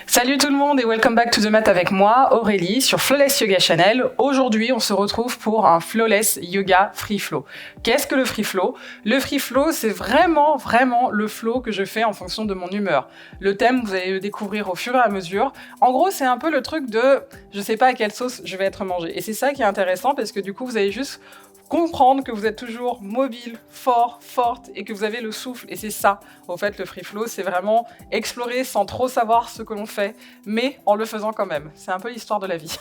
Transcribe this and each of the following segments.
Salut tout le monde et welcome back to the mat avec moi, Aurélie, sur Flawless Yoga Channel. Aujourd'hui, on se retrouve pour un Flawless Yoga Free Flow. Qu'est-ce que le Free Flow? Le Free Flow, c'est vraiment le flow que je fais en fonction de mon humeur. Le thème, vous allez le découvrir au fur et à mesure. En gros, c'est un peu le truc de je sais pas à quelle sauce je vais être mangé. Et c'est ça qui est intéressant parce que du coup, vous allez juste comprendre que vous êtes toujours mobile, fort, forte et que vous avez le souffle. Et c'est ça, au fait, le free flow, c'est vraiment explorer sans trop savoir ce que l'on fait, mais en le faisant quand même. C'est un peu l'histoire de la vie.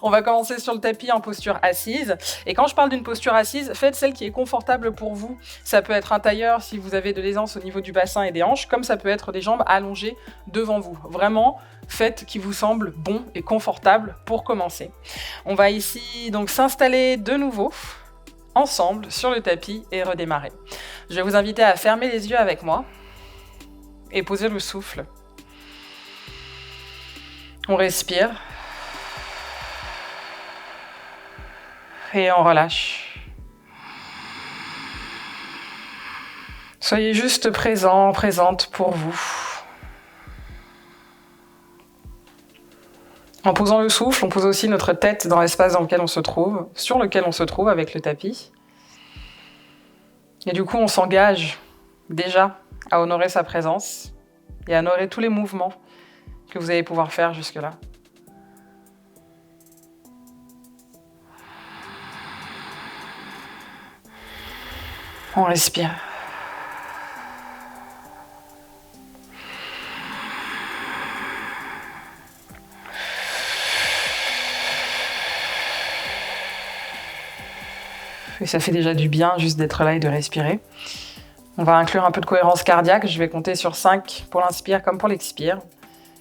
On va commencer sur le tapis en posture assise. Et quand je parle d'une posture assise, faites celle qui est confortable pour vous. Ça peut être un tailleur si vous avez de l'aisance au niveau du bassin et des hanches, comme ça peut être des jambes allongées devant vous. Vraiment, faites qui vous semble bon et confortable pour commencer. On va ici donc s'installer de nouveau ensemble sur le tapis et redémarrer. Je vais vous inviter à fermer les yeux avec moi et poser le souffle. On respire et on relâche. Soyez juste présent, présente pour vous. En posant le souffle, on pose aussi notre tête dans l'espace dans lequel on se trouve, sur lequel on se trouve avec le tapis. Et du coup, on s'engage déjà à honorer sa présence et à honorer tous les mouvements que vous allez pouvoir faire jusque-là. On respire. Et ça fait déjà du bien juste d'être là et de respirer. On va inclure un peu de cohérence cardiaque. Je vais compter sur 5 pour l'inspire comme pour l'expire.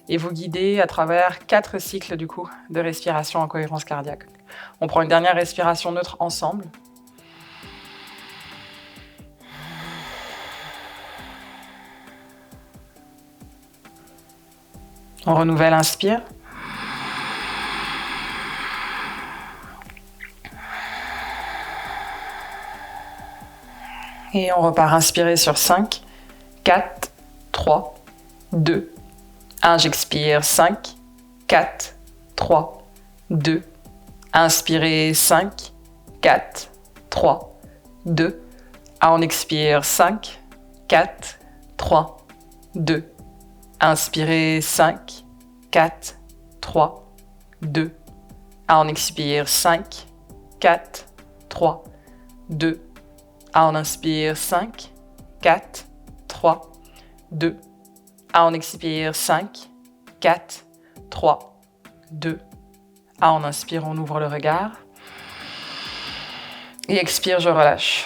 Et vous guider à travers 4 cycles du coup de respiration en cohérence cardiaque. On prend une dernière respiration neutre ensemble. On renouvelle, inspire. Et on repart inspirer sur 5, 4, 3, 2, 1. J'expire 5, 4, 3, 2. Inspirez 5, 4, 3, 2. On expire 5, 4, 3, 2. Inspirez 5, 4, 3, 2. On expire 5, 4, 3, 2. On inspire 5, 4, 3, 2. On expire 5, 4, 3, 2. On inspire, on ouvre le regard. Et expire, je relâche.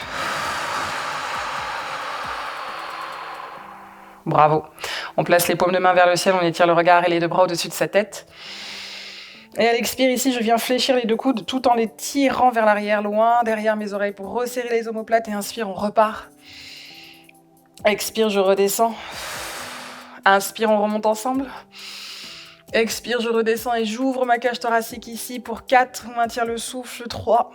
Bravo. On place les paumes de main vers le ciel, on étire le regard et les deux bras au-dessus de sa tête. Et à l'expire, ici, je viens fléchir les deux coudes tout en les tirant vers l'arrière, loin derrière mes oreilles pour resserrer les omoplates. Et inspire, on repart. Expire, je redescends. Inspire, on remonte ensemble. Expire, je redescends et j'ouvre ma cage thoracique ici pour 4. On maintient le souffle. 3,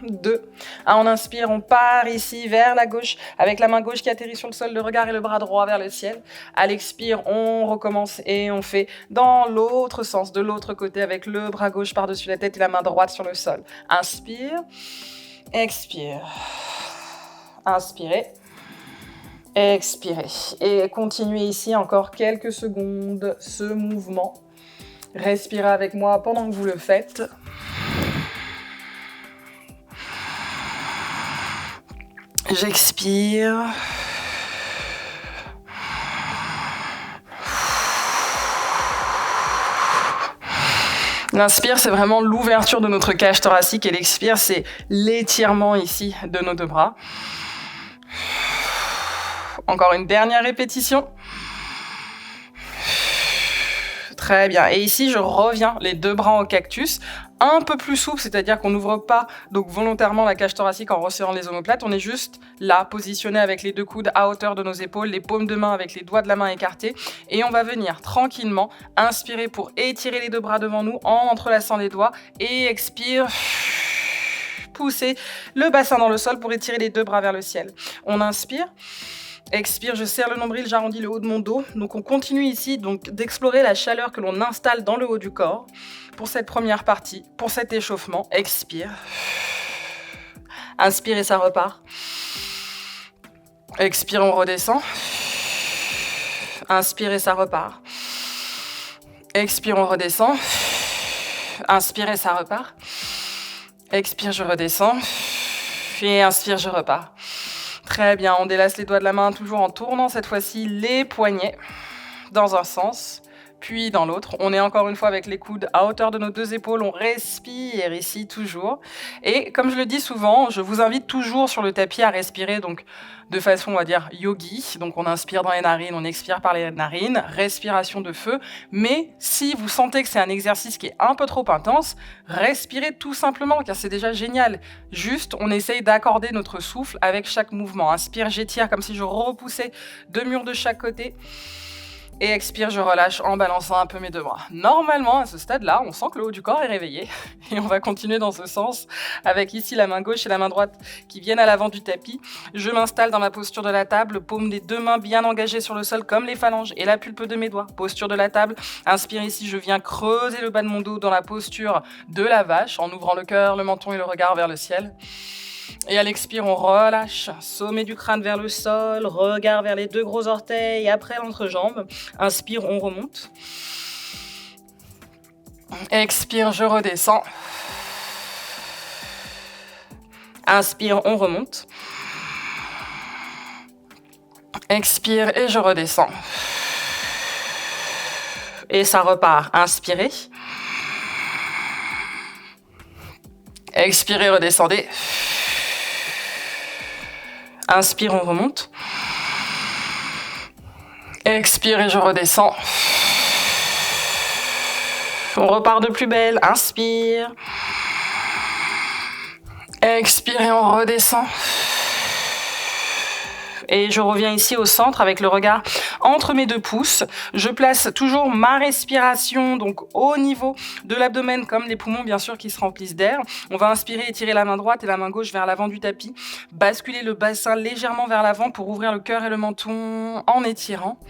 2. On inspire, on part ici vers la gauche avec la main gauche qui atterrit sur le sol, le regard et le bras droit vers le ciel. À l'expire, on recommence et on fait dans l'autre sens, de l'autre côté avec le bras gauche par-dessus la tête et la main droite sur le sol. Inspire, expire. Inspirez, expirez. Et continuez ici encore quelques secondes ce mouvement. Respirez avec moi pendant que vous le faites. J'expire. L'inspire, c'est vraiment l'ouverture de notre cage thoracique et l'expire, c'est l'étirement ici de nos deux bras. Encore une dernière répétition. Très bien. Et ici, je reviens les deux bras en cactus. Un peu plus souple, c'est-à-dire qu'on n'ouvre pas donc volontairement la cage thoracique en resserrant les omoplates. On est juste là, positionné avec les deux coudes à hauteur de nos épaules, les paumes de main avec les doigts de la main écartés. Et on va venir tranquillement inspirer pour étirer les deux bras devant nous en entrelaçant les doigts. Et expire. Pousser le bassin dans le sol pour étirer les deux bras vers le ciel. On inspire. Expire, je serre le nombril, j'arrondis le haut de mon dos. Donc on continue ici d'explorer la chaleur que l'on installe dans le haut du corps pour cette première partie, pour cet échauffement. Expire. Inspire et ça repart. Expire, on redescend. Inspire et ça repart. Expire, on redescend. Inspire et ça repart. Expire, je redescends. Et inspire, je repars. Très bien, on délace les doigts de la main, toujours en tournant cette fois-ci les poignets dans un sens, puis dans l'autre. On est encore une fois avec les coudes à hauteur de nos deux épaules, on respire ici toujours. Et comme je le dis souvent, je vous invite toujours sur le tapis à respirer donc de façon, on va dire, yogi. Donc on inspire dans les narines, on expire par les narines, respiration de feu. Mais si vous sentez que c'est un exercice qui est un peu trop intense, respirez tout simplement, car c'est déjà génial. Juste, on essaye d'accorder notre souffle avec chaque mouvement. Inspire, j'étire comme si je repoussais 2 murs de chaque côté. Et expire, je relâche en balançant un peu mes deux bras. Normalement, à ce stade-là, on sent que le haut du corps est réveillé. Et on va continuer dans ce sens, avec ici la main gauche et la main droite qui viennent à l'avant du tapis. Je m'installe dans la posture de la table, paume des deux mains bien engagées sur le sol comme les phalanges et la pulpe de mes doigts. Posture de la table, inspire ici, je viens creuser le bas de mon dos dans la posture de la vache, en ouvrant le cœur, le menton et le regard vers le ciel. Et à l'expire, on relâche, sommet du crâne vers le sol, regard vers les deux gros orteils, après l'entrejambe. Inspire, on remonte. Expire, je redescends. Inspire, on remonte. Expire et je redescends. Et ça repart. Inspirez. Expirez, redescendez. Inspire, on remonte. Expire et je redescends. On repart de plus belle. Inspire. Expire et on redescend. Et je reviens ici au centre avec le regard entre mes deux pouces. Je place toujours ma respiration donc au niveau de l'abdomen comme les poumons bien sûr qui se remplissent d'air. On va inspirer, étirer la main droite et la main gauche vers l'avant du tapis. Basculer le bassin légèrement vers l'avant pour ouvrir le cœur et le menton en étirant.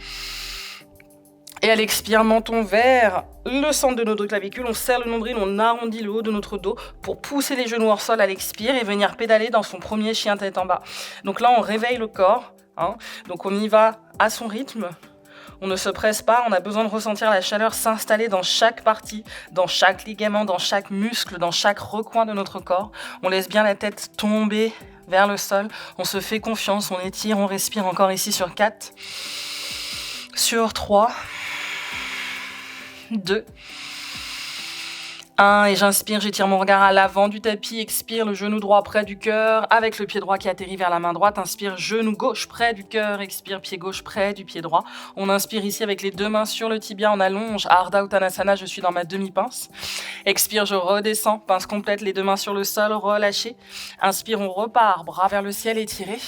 Et à l'expire, menton vers le centre de notre clavicule. On serre le nombril, on arrondit le haut de notre dos pour pousser les genoux hors sol à l'expire et venir pédaler dans son premier chien tête en bas. Donc là, on réveille le corps. Donc on y va à son rythme. On ne se presse pas, on a besoin de ressentir la chaleur s'installer dans chaque partie, dans chaque ligament, dans chaque muscle, dans chaque recoin de notre corps. On laisse bien la tête tomber vers le sol. On se fait confiance, on étire, on respire encore ici sur 4, sur 3, 2, 1, et j'inspire, j'étire mon regard à l'avant du tapis, expire, le genou droit près du cœur, avec le pied droit qui atterrit vers la main droite, inspire, genou gauche près du cœur, expire, pied gauche près du pied droit. On inspire ici avec les deux mains sur le tibia, on allonge, Ardha Uttanasana, je suis dans ma demi-pince. Expire, je redescends, pince complète, les deux mains sur le sol, relâché. Inspire, on repart, bras vers le ciel, étiré.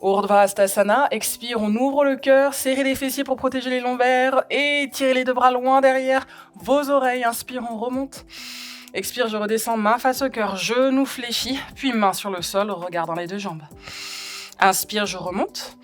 Urdhva Hastasana, expire, on ouvre le cœur, serrez les fessiers pour protéger les lombaires et tirez les deux bras loin derrière vos oreilles. Inspire, on remonte. Expire, je redescends, main face au cœur, genou fléchi, puis main sur le sol, regard dans les deux jambes. Inspire, je remonte.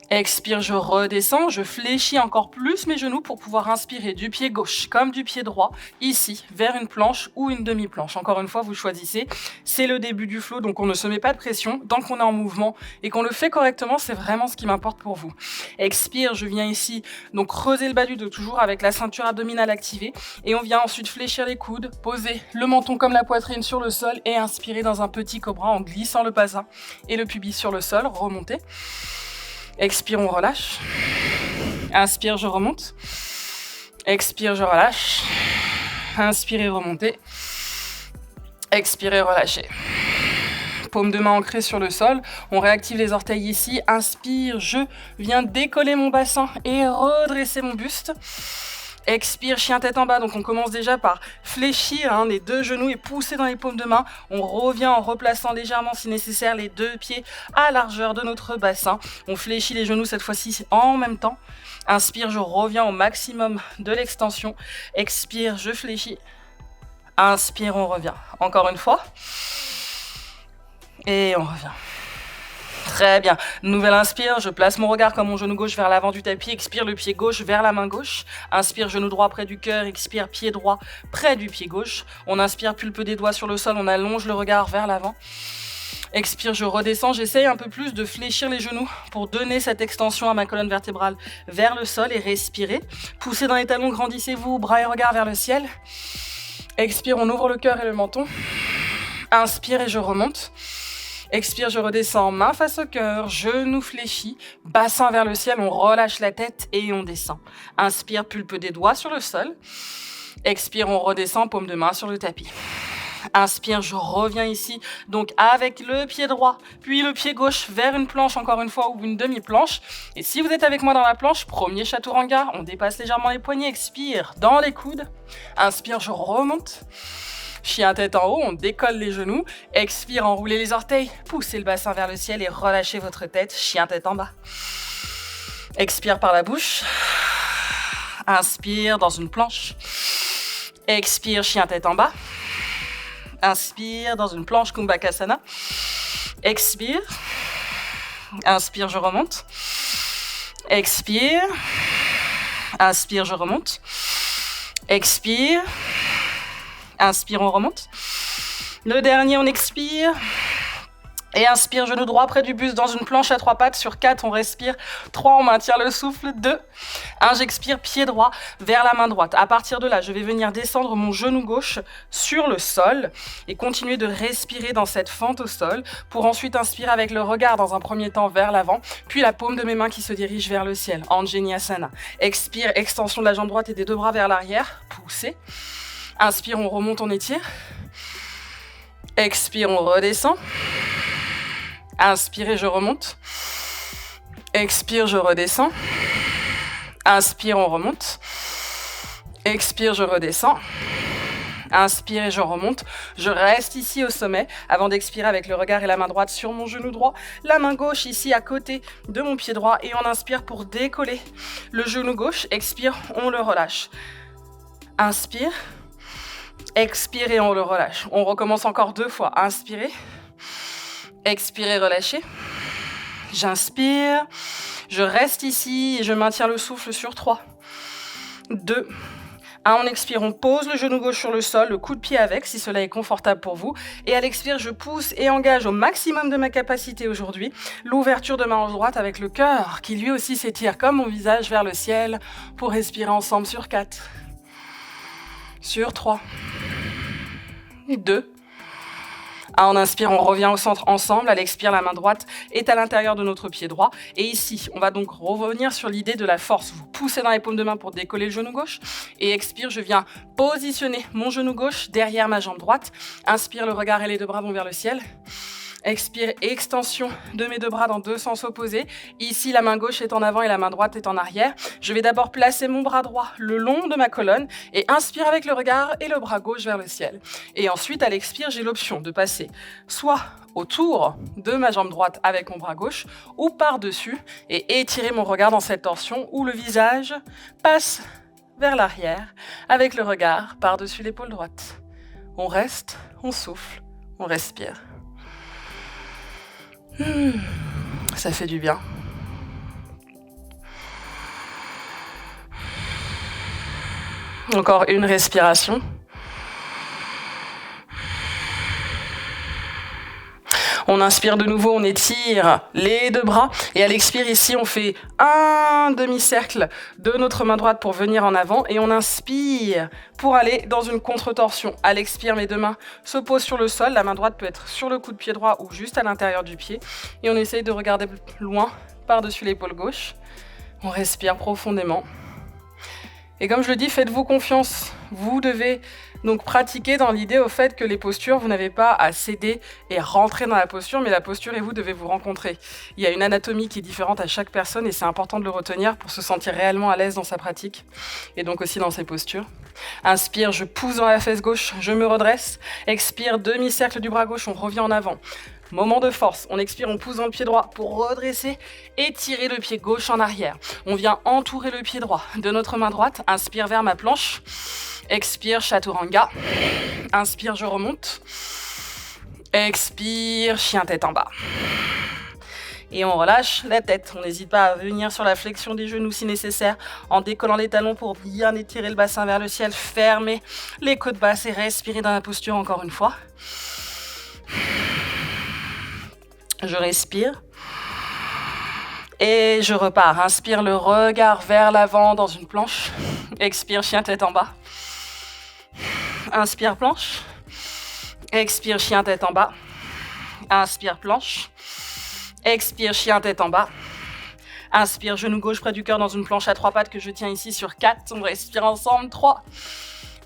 Expire, je redescends, je fléchis encore plus mes genoux pour pouvoir inspirer du pied gauche comme du pied droit, ici, vers une planche ou une demi-planche. Encore une fois, vous choisissez. C'est le début du flow, donc on ne se met pas de pression. Tant qu'on est en mouvement et qu'on le fait correctement, c'est vraiment ce qui m'importe pour vous. Expire, je viens ici, donc creuser le bas du dos, toujours avec la ceinture abdominale activée. Et on vient ensuite fléchir les coudes, poser le menton comme la poitrine sur le sol et inspirer dans un petit cobra en glissant le bassin et le pubis sur le sol, remonter. Expire, on relâche. Inspire, je remonte. Expire, je relâche. Inspirez, remontez. Expirez, relâchez. Paume de main ancrée sur le sol. On réactive les orteils ici. Inspire, je viens décoller mon bassin et redresser mon buste. Expire, chien tête en bas. Donc on commence déjà par fléchir les deux genoux et pousser dans les paumes de main. On revient en replaçant légèrement si nécessaire les deux pieds à largeur de notre bassin. On fléchit les genoux cette fois-ci en même temps. Inspire, je reviens au maximum de l'extension. Expire, je fléchis. Inspire, on revient. Encore une fois. Et on revient. Très bien. Nouvelle inspire, je place mon regard comme mon genou gauche vers l'avant du tapis. Expire, le pied gauche vers la main gauche. Inspire, genou droit près du cœur. Expire, pied droit près du pied gauche. On inspire, pulpe des doigts sur le sol. On allonge le regard vers l'avant. Expire, je redescends. J'essaye un peu plus de fléchir les genoux pour donner cette extension à ma colonne vertébrale vers le sol et respirer. Poussez dans les talons, grandissez-vous, bras et regard vers le ciel. Expire, on ouvre le cœur et le menton. Inspire et je remonte. Expire, je redescends, main face au cœur, genou fléchi, bassin vers le ciel, on relâche la tête et on descend. Inspire, pulpe des doigts sur le sol. Expire, on redescend, paume de main sur le tapis. Inspire, je reviens ici, donc avec le pied droit, puis le pied gauche vers une planche encore une fois ou une demi-planche. Et si vous êtes avec moi dans la planche, premier chaturanga, on dépasse légèrement les poignets, expire dans les coudes. Inspire, je remonte. Chien tête en haut, on décolle les genoux. Expire, enroulez les orteils, poussez le bassin vers le ciel et relâchez votre tête. Chien tête en bas. Expire par la bouche. Inspire dans une planche. Expire, chien tête en bas. Inspire dans une planche Kumbhakasana. Expire. Inspire, je remonte. Expire. Inspire, je remonte. Expire. Inspire, on remonte. Le dernier, on expire. Et inspire, genou droit près du buste dans une planche à 3 pattes. Sur 4, on respire. 3, on maintient le souffle. 2, 1, j'expire, pied droit vers la main droite. À partir de là, je vais venir descendre mon genou gauche sur le sol et continuer de respirer dans cette fente au sol pour ensuite inspirer avec le regard dans un premier temps vers l'avant, puis la paume de mes mains qui se dirige vers le ciel. Anjaneyasana. Expire, extension de la jambe droite et des 2 bras vers l'arrière. Poussez. Inspire, on remonte, on étire. Expire, on redescend. Inspire et je remonte. Expire, je redescends. Inspire, on remonte. Expire, je redescends. Inspire et je remonte. Je reste ici au sommet avant d'expirer avec le regard et la main droite sur mon genou droit. La main gauche ici à côté de mon pied droit et on inspire pour décoller le genou gauche. Expire, on le relâche. Inspire. Expire et on le relâche. On recommence encore 2 fois. Inspirez. Expirez, relâchez. J'inspire. Je reste ici et je maintiens le souffle sur 3. 2. 1, on expire, on pose le genou gauche sur le sol, le coup de pied avec, si cela est confortable pour vous. Et à l'expire, je pousse et engage au maximum de ma capacité aujourd'hui l'ouverture de ma hanche droite avec le cœur qui lui aussi s'étire comme mon visage vers le ciel pour respirer ensemble sur 4. Sur 3. 2. 1, on inspire, on revient au centre ensemble. À l'expire, la main droite est à l'intérieur de notre pied droit. Et ici, on va donc revenir sur l'idée de la force. Vous poussez dans les paumes de main pour décoller le genou gauche. Et expire, je viens positionner mon genou gauche derrière ma jambe droite. Inspire, le regard et les 2 bras vont vers le ciel. Expire, extension de mes 2 bras dans 2 sens opposés. Ici, la main gauche est en avant et la main droite est en arrière. Je vais d'abord placer mon bras droit le long de ma colonne et inspire avec le regard et le bras gauche vers le ciel. Et ensuite, à l'expire, j'ai l'option de passer soit autour de ma jambe droite avec mon bras gauche ou par-dessus et étirer mon regard dans cette torsion où le visage passe vers l'arrière avec le regard par-dessus l'épaule droite. On reste, on souffle, on respire. Ça fait du bien. Encore une respiration. On inspire de nouveau, on étire les 2 bras. Et à l'expire, ici, on fait un demi-cercle de notre main droite pour venir en avant. Et on inspire pour aller dans une contre-torsion. À l'expire, mes 2 mains se posent sur le sol. La main droite peut être sur le coude pied droit ou juste à l'intérieur du pied. Et on essaye de regarder loin par-dessus l'épaule gauche. On respire profondément. Et comme je le dis, faites-vous confiance. Vous devez donc pratiquer dans l'idée au fait que les postures, vous n'avez pas à céder et rentrer dans la posture, mais la posture et vous devez vous rencontrer. Il y a une anatomie qui est différente à chaque personne et c'est important de le retenir pour se sentir réellement à l'aise dans sa pratique et donc aussi dans ses postures. Inspire, je pousse dans la fesse gauche, je me redresse. Expire, demi-cercle du bras gauche, on revient en avant. Moment de force, on expire, on pousse dans le pied droit pour redresser et tirer le pied gauche en arrière. On vient entourer le pied droit de notre main droite. Inspire vers ma planche. Expire, chaturanga. Inspire, je remonte. Expire, chien tête en bas. Et on relâche la tête. On n'hésite pas à venir sur la flexion des genoux si nécessaire, en décollant les talons pour bien étirer le bassin vers le ciel. Fermez les côtes basses et respirez dans la posture encore une fois. Je respire. Et je repars. Inspire le regard vers l'avant dans une planche. Expire, chien tête en bas. Inspire, planche. Expire, chien tête en bas. Inspire, planche. Expire, chien tête en bas. Inspire, genou gauche près du cœur dans une planche à 3 pattes que je tiens ici sur 4. On respire ensemble. 3,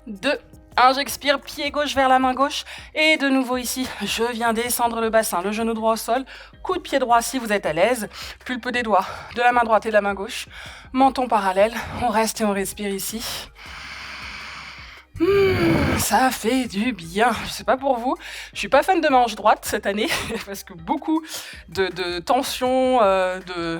2, 1. J'expire, pied gauche vers la main gauche. Et de nouveau ici, je viens descendre le bassin. Le genou droit au sol. Coup de pied droit si vous êtes à l'aise. Pulpe des doigts de la main droite et de la main gauche. Menton parallèle. On reste et on respire ici. Ça fait du bien. Je sais pas pour vous, je suis pas fan de ma hanche droite cette année parce que beaucoup de tension, de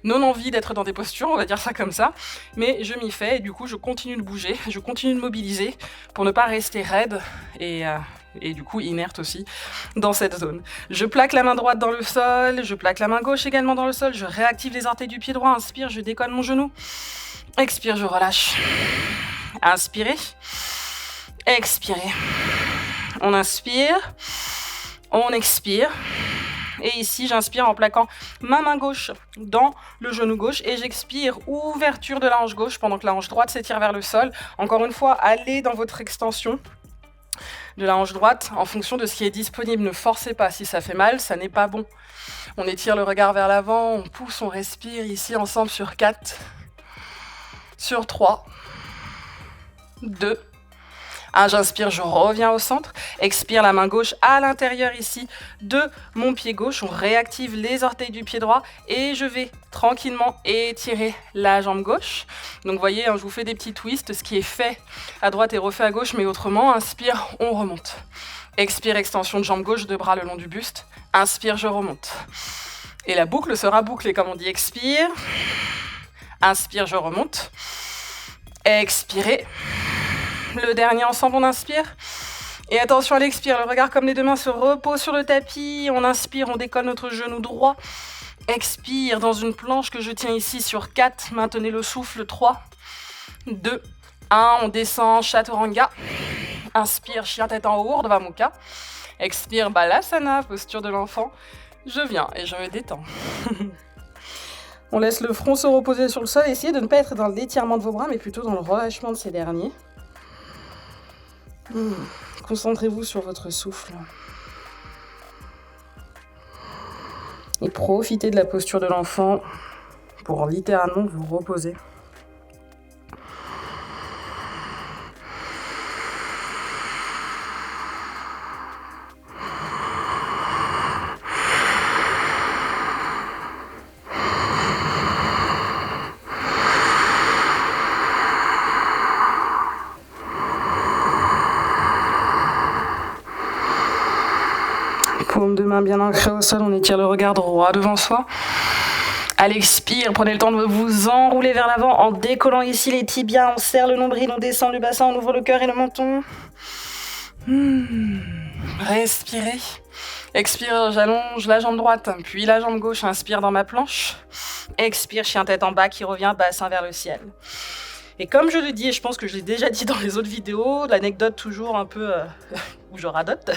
non-envie d'être dans des postures, on va dire ça comme ça. Mais je m'y fais et du coup je continue de bouger, je continue de mobiliser pour ne pas rester raide et du coup inerte aussi dans cette zone. Je plaque la main droite dans le sol, je plaque la main gauche également dans le sol, je réactive les orteils du pied droit, inspire, je décolle mon genou. Expire, je relâche. Inspirez. Expirez. On inspire. On expire. Et ici, j'inspire en plaquant ma main gauche dans le genou gauche et j'expire, ouverture de la hanche gauche pendant que la hanche droite s'étire vers le sol. Encore une fois, allez dans votre extension de la hanche droite en fonction de ce qui est disponible. Ne forcez pas. Si ça fait mal, ça n'est pas bon. On étire le regard vers l'avant, on pousse, on respire ici ensemble sur 4, sur 3, 2, 1, j'inspire, je reviens au centre. Expire, la main gauche à l'intérieur ici de mon pied gauche. On réactive les orteils du pied droit et je vais tranquillement étirer la jambe gauche. Donc vous voyez, je vous fais des petits twists. Ce qui est fait à droite est refait à gauche, mais autrement. Inspire, on remonte. Expire, extension de jambe gauche, deux bras le long du buste. Inspire, je remonte. Et la boucle sera bouclée, comme on dit. Expire. Inspire, je remonte. Expirez. Le dernier ensemble, on inspire. Et attention à l'expire, le regard comme les deux mains se reposent sur le tapis. On inspire, on décolle notre genou droit. Expire dans une planche que je tiens ici sur 4. Maintenez le souffle. 3, 2, 1. On descend, Chaturanga. Inspire, chien tête en haut, Urdhva Mukha. Expire, Balasana, posture de l'enfant. Je viens et je me détends. On laisse le front se reposer sur le sol. Essayez de ne pas être dans l'étirement de vos bras, mais plutôt dans le relâchement de ces derniers. Concentrez-vous sur votre souffle. Et profitez de la posture de l'enfant pour littéralement vous reposer. Paume de main bien ancrée au sol, on étire le regard droit devant soi. À l'expire, prenez le temps de vous enrouler vers l'avant en décollant ici les tibias, on serre le nombril, on descend le bassin, on ouvre le cœur et le menton. Respirez. Expire, j'allonge la jambe droite, puis la jambe gauche, inspire dans ma planche. Expire, chien tête en bas qui revient, bassin vers le ciel. Et comme je le dis, et je pense que je l'ai déjà dit dans les autres vidéos, l'anecdote toujours un peu où je radote,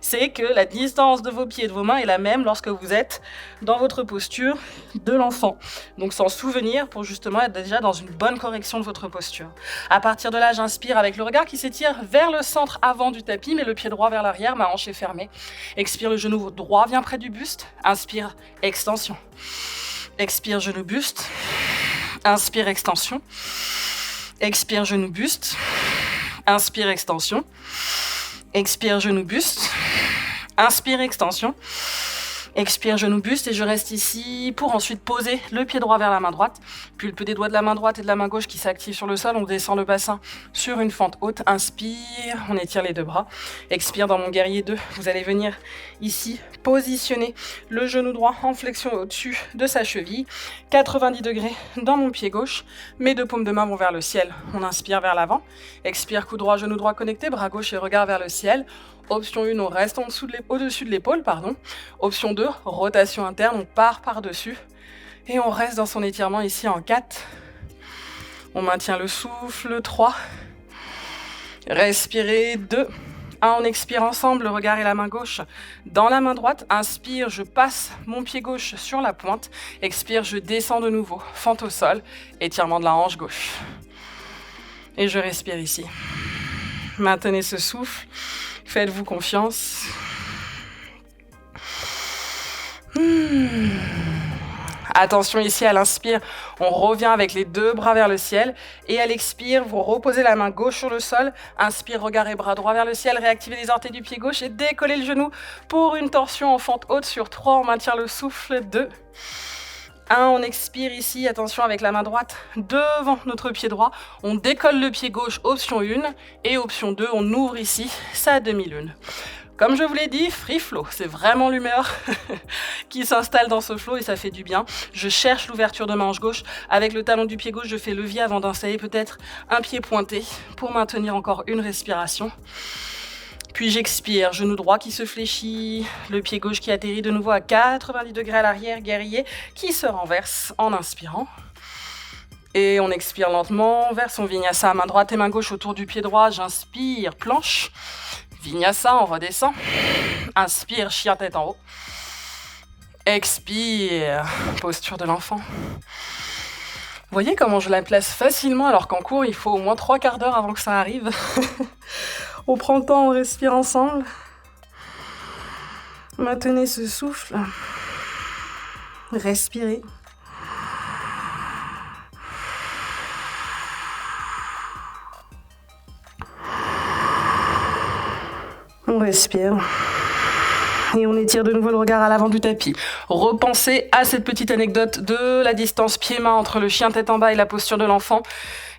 c'est que la distance de vos pieds et de vos mains est la même lorsque vous êtes dans votre posture de l'enfant. Donc s'en souvenir pour justement être déjà dans une bonne correction de votre posture. À partir de là, j'inspire avec le regard qui s'étire vers le centre avant du tapis, mais le pied droit vers l'arrière, ma hanche est fermée. Expire, le genou droit vient près du buste. Inspire, extension. Expire, genou buste. Inspire, extension. Expire, genou buste. Inspire, extension. Expire, genou buste. Inspire, extension. Expire, genou buste et je reste ici pour ensuite poser le pied droit vers la main droite. Pulpe des doigts de la main droite et de la main gauche qui s'activent sur le sol. On descend le bassin sur une fente haute. Inspire, on étire les deux bras. Expire dans mon guerrier 2. Vous allez venir ici positionner le genou droit en flexion au-dessus de sa cheville. 90 degrés dans mon pied gauche. Mes deux paumes de main vont vers le ciel. On inspire vers l'avant. Expire, cou droit, genou droit connecté. Bras gauche et regard vers le ciel. Option 1, on reste au-dessus de l'épaule, pardon. Option 2, rotation interne, on part par-dessus. Et on reste dans son étirement ici en 4. On maintient le souffle, 3. Respirez, 2. 1, on expire ensemble, le regard et la main gauche dans la main droite. Inspire, je passe mon pied gauche sur la pointe. Expire, je descends de nouveau, fente au sol, étirement de la hanche gauche. Et je respire ici. Maintenez ce souffle. Faites-vous confiance. Attention ici à l'inspire, on revient avec les 2 bras vers le ciel. Et à l'expire, vous reposez la main gauche sur le sol. Inspire, regard et bras droit vers le ciel. Réactivez les orteils du pied gauche et décollez le genou pour une torsion en fente haute sur 3. On maintient le souffle, 2. 1, on expire ici, attention avec la main droite devant notre pied droit. On décolle le pied gauche, option 1. Et option 2, on ouvre ici sa demi-lune. Comme je vous l'ai dit, free flow, c'est vraiment l'humeur qui s'installe dans ce flow et ça fait du bien. Je cherche l'ouverture de ma hanche gauche. Avec le talon du pied gauche, je fais levier avant d'installer peut-être un pied pointé pour maintenir encore une respiration. Puis j'expire, genou droit qui se fléchit, le pied gauche qui atterrit de nouveau à 90 degrés à l'arrière, guerrier qui se renverse en inspirant. Et on expire lentement vers son vinyasa, main droite et main gauche autour du pied droit. J'inspire, planche. Vinyasa, on redescend. Inspire, chien tête en haut. Expire, posture de l'enfant. Vous voyez comment je la place facilement alors qu'en cours, il faut au moins 3/4 d'heure avant que ça arrive. On prend le temps, on respire ensemble. Maintenez ce souffle. Respirez. On respire. Et on étire de nouveau le regard à l'avant du tapis. Repensez à cette petite anecdote de la distance pied-main entre le chien tête en bas et la posture de l'enfant.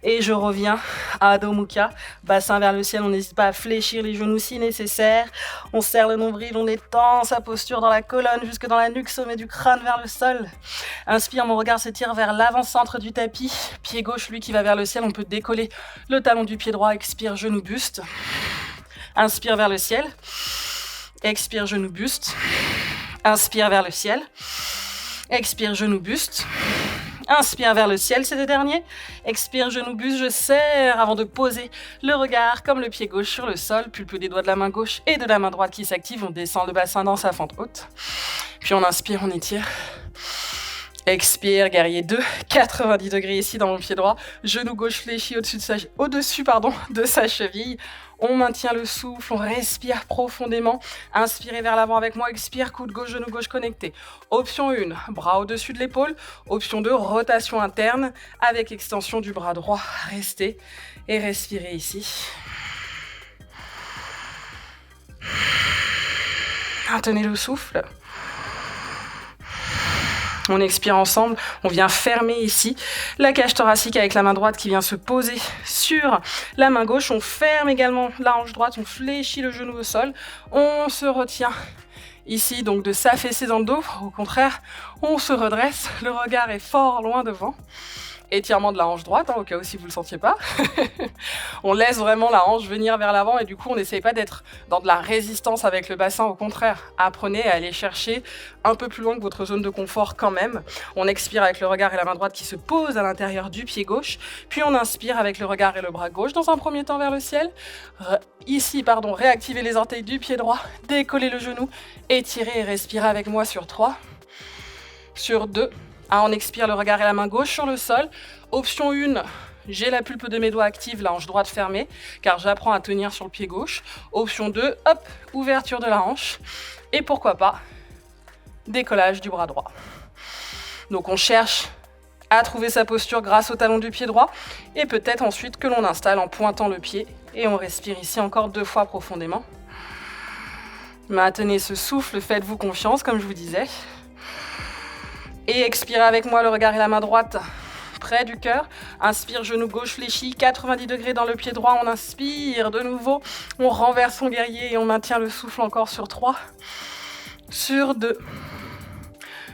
Et je reviens à Adho Mukha, bassin vers le ciel. On n'hésite pas à fléchir les genoux si nécessaire. On serre le nombril, on étend sa posture dans la colonne, jusque dans la nuque, sommet du crâne vers le sol. Inspire, mon regard s'étire vers l'avant-centre du tapis. Pied gauche, lui qui va vers le ciel. On peut décoller le talon du pied droit. Expire, genou, buste. Inspire vers le ciel. Expire, genou, buste. Inspire vers le ciel. Expire, genou, buste. Inspire vers le ciel, c'est le dernier. Expire, genou, buste, je serre avant de poser le regard comme le pied gauche sur le sol. Pulpe des doigts de la main gauche et de la main droite qui s'activent. On descend le bassin dans sa fente haute. Puis on inspire, on étire. Expire, guerrier 2, 90 degrés ici dans mon pied droit. Genou gauche fléchi au-dessus de sa cheville. On maintient le souffle, on respire profondément. Inspirez vers l'avant avec moi, expire, coude gauche, genou gauche connecté. Option 1, bras au-dessus de l'épaule. Option 2, rotation interne avec extension du bras droit. Restez et respirez ici. Maintenez le souffle. On expire ensemble, on vient fermer ici la cage thoracique avec la main droite qui vient se poser sur la main gauche. On ferme également la hanche droite, on fléchit le genou au sol. On se retient ici donc de s'affaisser dans le dos. Au contraire, on se redresse, le regard est fort loin devant. Étirement de la hanche droite, au cas où si vous ne le sentiez pas. On laisse vraiment la hanche venir vers l'avant et du coup, on n'essaye pas d'être dans de la résistance avec le bassin. Au contraire, apprenez à aller chercher un peu plus loin que votre zone de confort quand même. On expire avec le regard et la main droite qui se posent à l'intérieur du pied gauche. Puis on inspire avec le regard et le bras gauche dans un premier temps vers le ciel. Réactivez les orteils du pied droit. Décollez le genou. Étirez et respirez avec moi sur 3. Sur 2. On expire le regard et la main gauche sur le sol. Option 1, j'ai la pulpe de mes doigts active, la hanche droite fermée, car j'apprends à tenir sur le pied gauche. Option 2, hop, ouverture de la hanche. Et pourquoi pas, décollage du bras droit. Donc on cherche à trouver sa posture grâce au talon du pied droit. Et peut-être ensuite que l'on installe en pointant le pied. Et on respire ici encore 2 fois profondément. Maintenez ce souffle, faites-vous confiance comme je vous disais. Et expirez avec moi le regard et la main droite près du cœur. Inspire, genou gauche fléchi, 90 degrés dans le pied droit. On inspire de nouveau. On renverse son guerrier et on maintient le souffle encore sur 3. Sur 2.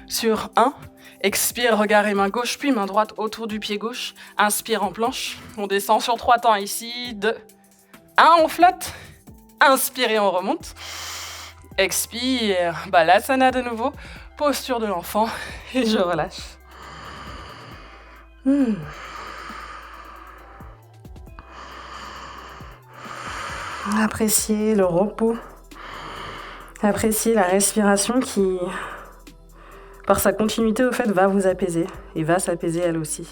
Sur 1. Expire, regard et main gauche, puis main droite autour du pied gauche. Inspire en planche. On descend sur 3 temps ici. 2. 1, on flotte. Inspirez, on remonte. Expire, Balasana de nouveau, posture de l'enfant, et je relâche. Appréciez le repos. Appréciez la respiration qui, par sa continuité au fait, va vous apaiser et va s'apaiser elle aussi.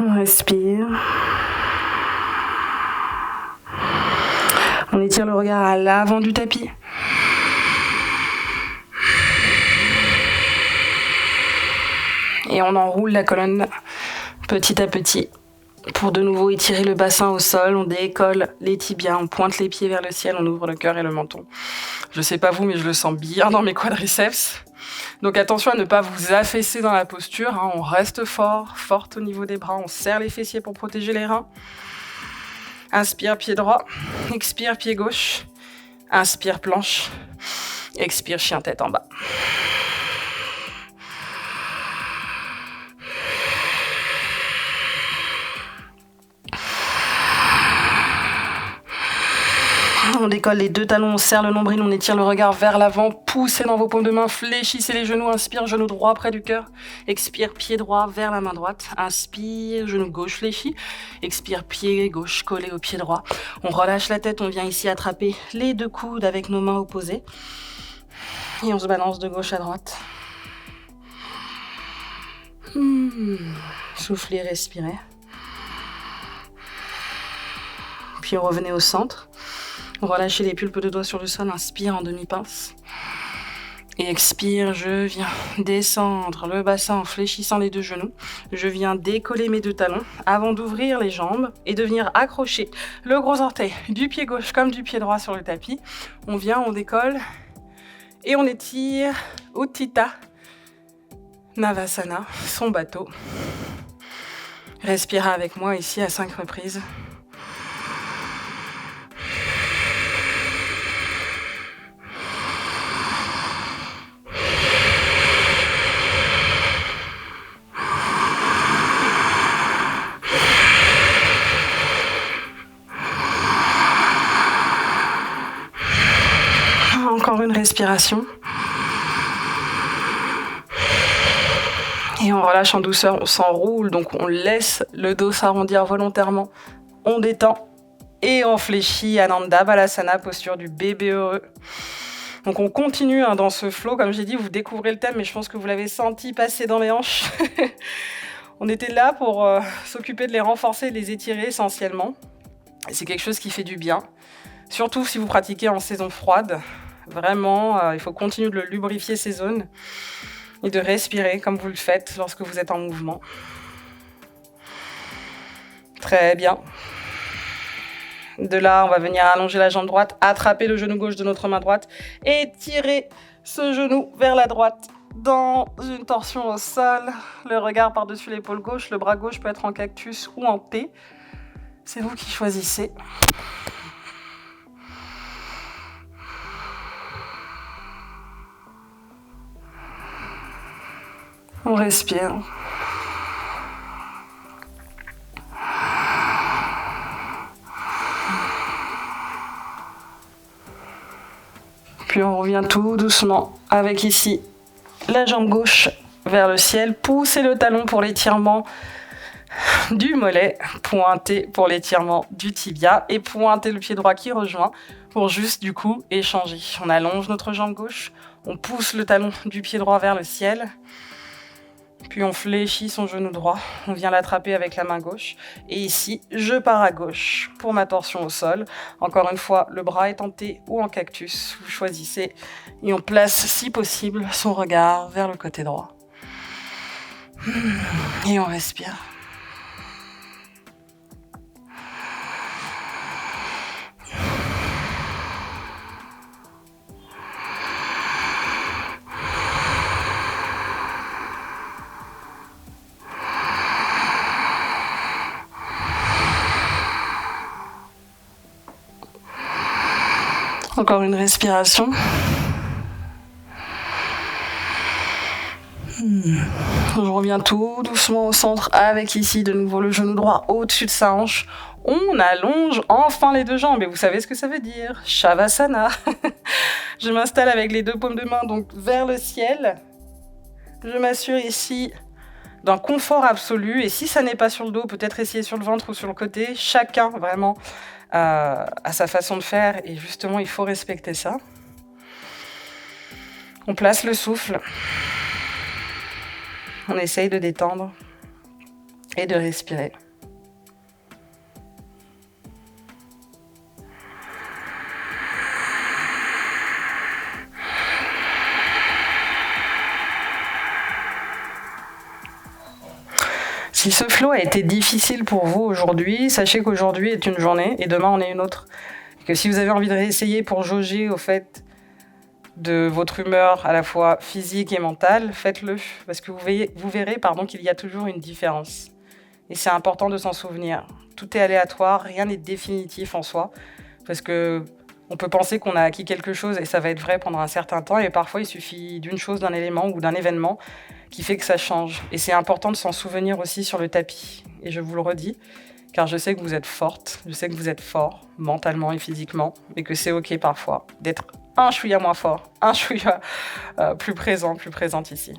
On respire. On étire le regard à l'avant du tapis. Et on enroule la colonne petit à petit pour de nouveau étirer le bassin au sol. On décolle les tibias, on pointe les pieds vers le ciel, on ouvre le cœur et le menton. Je sais pas vous, mais je le sens bien dans mes quadriceps. Donc attention à ne pas vous affaisser dans la posture, hein. On reste forte au niveau des bras, on serre les fessiers pour protéger les reins. Inspire, pied droit, expire, pied gauche, inspire, planche, expire, chien tête en bas. On décolle les deux talons, on serre le nombril, on étire le regard vers l'avant, poussez dans vos paumes de main, fléchissez les genoux, inspire, genou droit près du cœur, expire, pied droit vers la main droite, inspire, genou gauche fléchi, expire, pied gauche collé au pied droit. On relâche la tête, on vient ici attraper les deux coudes avec nos mains opposées et on se balance de gauche à droite. Soufflez, respirez. Puis revenez au centre. Relâchez les pulpes de doigts sur le sol, inspire en demi-pince. Et expire, je viens descendre le bassin en fléchissant les deux genoux. Je viens décoller mes deux talons avant d'ouvrir les jambes et de venir accrocher le gros orteil du pied gauche comme du pied droit sur le tapis. On vient, on décolle et on étire Utthita Navasana, son bateau. Respirez avec moi ici à 5 reprises. Encore une respiration. Et on relâche en douceur, on s'enroule, donc on laisse le dos s'arrondir volontairement. On détend et on fléchit Ananda Balasana, posture du bébé heureux. Donc on continue dans ce flow, comme j'ai dit, vous découvrez le thème, mais je pense que vous l'avez senti passer dans les hanches. On était là pour s'occuper de les renforcer, de les étirer essentiellement. Et c'est quelque chose qui fait du bien, surtout si vous pratiquez en saison froide. Vraiment, il faut continuer de le lubrifier ces zones et de respirer comme vous le faites lorsque vous êtes en mouvement. Très bien. De là, on va venir allonger la jambe droite, attraper le genou gauche de notre main droite et tirer ce genou vers la droite dans une torsion au sol. Le regard par-dessus l'épaule gauche, le bras gauche peut être en cactus ou en T. C'est vous qui choisissez. On respire. Puis on revient tout doucement avec ici la jambe gauche vers le ciel. Poussez le talon pour l'étirement du mollet. Pointez pour l'étirement du tibia. Et pointez le pied droit qui rejoint pour juste du coup échanger. On allonge notre jambe gauche. On pousse le talon du pied droit vers le ciel. Puis on fléchit son genou droit, on vient l'attraper avec la main gauche. Et ici, je pars à gauche pour ma torsion au sol. Encore une fois, le bras est en T ou en cactus, vous choisissez. Et on place, si possible, son regard vers le côté droit. Et on respire. Encore une respiration. Je reviens tout doucement au centre avec ici de nouveau le genou droit au-dessus de sa hanche. On allonge enfin les deux jambes et vous savez ce que ça veut dire. Shavasana. Je m'installe avec les deux paumes de main donc vers le ciel. Je m'assure ici d'un confort absolu et si ça n'est pas sur le dos, peut-être essayer sur le ventre ou sur le côté. Chacun vraiment a sa façon de faire et justement il faut respecter ça. On place le souffle. On essaye de détendre et de respirer. Si ce flow a été difficile pour vous aujourd'hui, sachez qu'aujourd'hui est une journée et demain en est une autre. Et que si vous avez envie de réessayer pour jauger au fait de votre humeur à la fois physique et mentale, faites-le, parce que vous verrez qu'il y a toujours une différence. Et c'est important de s'en souvenir. Tout est aléatoire, rien n'est définitif en soi, parce que on peut penser qu'on a acquis quelque chose et ça va être vrai pendant un certain temps, et parfois il suffit d'une chose, d'un élément ou d'un événement qui fait que ça change. Et c'est important de s'en souvenir aussi sur le tapis. Et je vous le redis, car je sais que vous êtes forte, je sais que vous êtes fort, mentalement et physiquement, et que c'est ok parfois d'être un chouïa moins fort, un chouïa plus présente ici,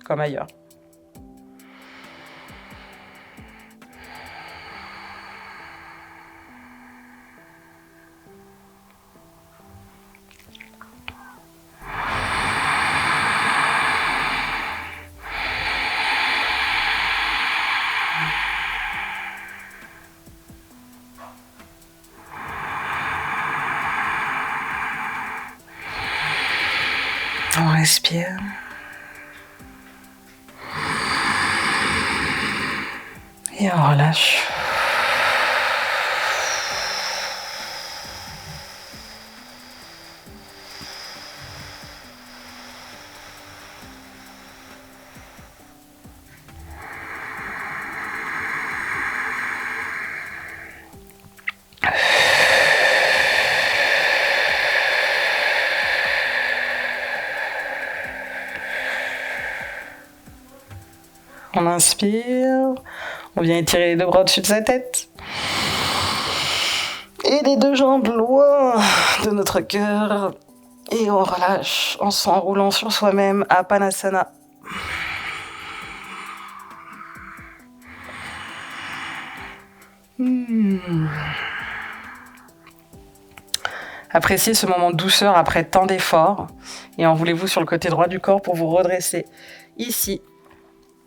comme ailleurs. On respire. Et on relâche. On inspire, on vient étirer les deux bras au-dessus de sa tête. Et les deux jambes loin de notre cœur. Et on relâche en s'enroulant sur soi-même à Panasana. Appréciez ce moment de douceur après tant d'efforts. Et enroulez-vous sur le côté droit du corps pour vous redresser ici.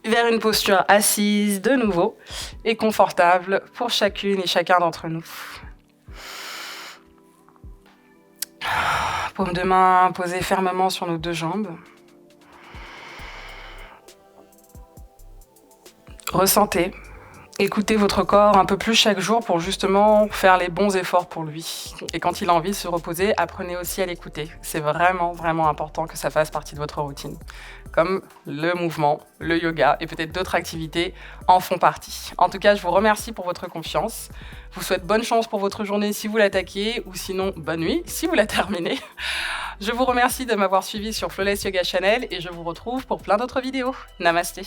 Vers une posture assise de nouveau et confortable pour chacune et chacun d'entre nous. Paume de main posée fermement sur nos deux jambes. Ressentez, écoutez votre corps un peu plus chaque jour pour justement faire les bons efforts pour lui. Et quand il a envie de se reposer, apprenez aussi à l'écouter. C'est vraiment, vraiment important que ça fasse partie de votre routine. Comme le mouvement, le yoga et peut-être d'autres activités en font partie. En tout cas, je vous remercie pour votre confiance. Je vous souhaite bonne chance pour votre journée si vous l'attaquez ou sinon bonne nuit si vous la terminez. Je vous remercie de m'avoir suivi sur Flawless Yoga Channel et je vous retrouve pour plein d'autres vidéos. Namasté.